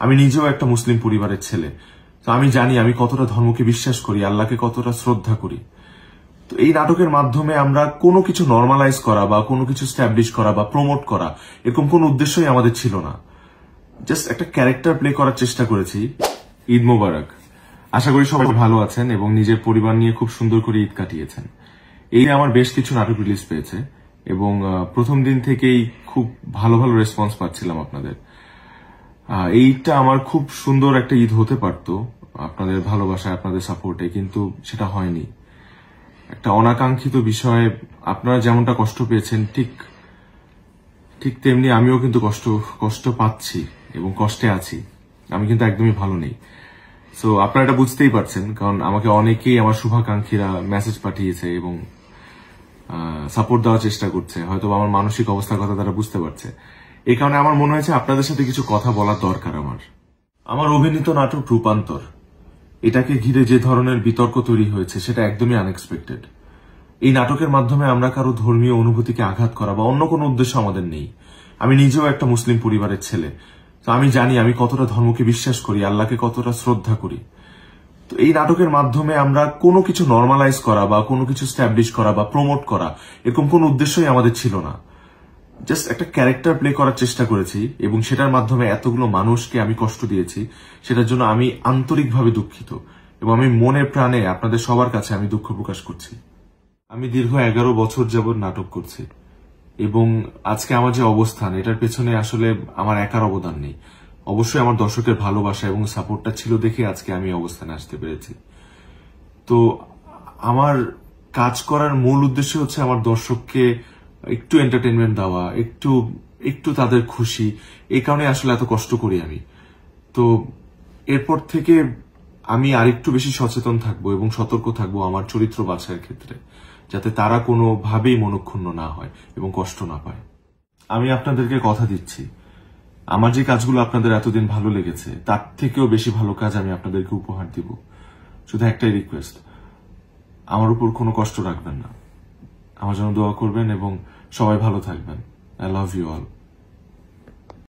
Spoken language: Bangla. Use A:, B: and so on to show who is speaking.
A: আমি নিজেও একটা মুসলিম পরিবারের ছেলে, তো আমি জানি আমি কতটা ধর্মকে বিশ্বাস করি, আল্লাহকে কতটা শ্রদ্ধা করি। তো এই নাটকের মাধ্যমে আমরা কোনো কিছু নর্মালাইজ করা বা কোনো কিছু স্ট্যাবলিশ করা বা প্রমোট করা এরকম কোন উদ্দেশ্যই আমাদের ছিল না। জাস্ট একটা ক্যারেক্টার প্লে করার চেষ্টা করেছি। ঈদ মোবারক। আশা করি সবাই ভালো আছেন এবং নিজের পরিবার নিয়ে খুব সুন্দর করে ঈদ কাটিয়েছেন। এই আমার বেশ কিছু নাটক রিলিজ পেয়েছে এবং প্রথম দিন থেকেই খুব ভালো ভালো রেসপন্স পাচ্ছিলাম আপনাদের। এইটা আমার খুব সুন্দর একটা ঈদ হতে পারতো আপনাদের ভালোবাসায়, আপনাদের সাপোর্টে, কিন্তু সেটা হয়নি। একটা অনাকাঙ্ক্ষিত বিষয়ে আপনারা যেমনটা কষ্ট পেয়েছেন ঠিক তেমনি আমিও কিন্তু কষ্ট পাচ্ছি এবং কষ্টে আছি। আমি কিন্তু একদমই ভালো নেই। সো আপনারা এটা বুঝতেই পারছেন, কারণ আমাকে অনেকেই আমার শুভাকাঙ্ক্ষীরা মেসেজ পাঠিয়েছে এবং সাপোর্ট দেওয়ার চেষ্টা করছে। হয়তো আমার মানসিক অবস্থার কথা তারা বুঝতে পারছে। এই কারণে আমার মনে হয়েছে আপনাদের সাথে কিছু কথা বলার দরকার। আমার অভিনীত নাটক রূপান্তর, এটাকে ঘিরে যে ধরনের বিতর্ক তৈরি হয়েছে সেটা একদমই আনএক্সপেক্টেড। এই নাটকের মাধ্যমে আমরা কারো ধর্মীয় অনুভূতিকে আঘাত করা বা অন্য কোনো উদ্দেশ্য আমাদের নেই। আমি নিজেও একটা মুসলিম পরিবারের ছেলে, তো আমি জানি আমি কতটা ধর্মকে বিশ্বাস করি, আল্লাহকে কতটা শ্রদ্ধা করি। তো এই নাটকের মাধ্যমে আমরা কোনো কিছু নর্মালাইজ করা বা কোনো কিছু স্ট্যাবলিশ করা বা প্রমোট করা এরকম কোন উদ্দেশ্যই আমাদের ছিল না। জাস্ট একটা ক্যারেক্টার প্লে করার চেষ্টা করেছি এবং সেটার মাধ্যমে এতগুলো মানুষকে আমি কষ্ট দিয়েছি, সেটার জন্য আমি আন্তরিকভাবে দুঃখিত এবং আমি মনে প্রাণে আপনাদের সবার কাছে আমি দুঃখ প্রকাশ করছি। আমি দীর্ঘ 11 বছর যাবৎ নাটক করছি এবং আজকে আমার যে অবস্থান, এটার পেছনে আসলে আমার একার অবদান নেই। অবশ্যই আমার দর্শকের ভালোবাসা এবং সাপোর্টটা ছিল দেখে আজকে আমি অবস্থানে আসতে পেরেছি। তো আমার কাজ করার মূল উদ্দেশ্য হচ্ছে আমার দর্শককে একটু এন্টারটেনমেন্ট দেওয়া, একটু তাদের খুশি। এই কারণে আসলে এত কষ্ট করি আমি। তো এরপর থেকে আমি আরেকটু বেশি সচেতন থাকবো এবং সতর্ক থাকবো আমার চরিত্র বাছাইয়ের ক্ষেত্রে, যাতে তারা কোনোভাবেই মনক্ষুণ্ণ না হয় এবং কষ্ট না পায়। আমি আপনাদেরকে কথা দিচ্ছি, আমার যে কাজগুলো আপনাদের এতদিন ভালো লেগেছে তার থেকেও বেশি ভালো কাজ আমি আপনাদেরকে উপহার দিব। শুধু একটাই রিকোয়েস্ট, আমার উপর কোনো কষ্ট রাখবেন না, আমার জন্য দোয়া করবেন এবং সবাই ভালো থাকবেন। I love you all.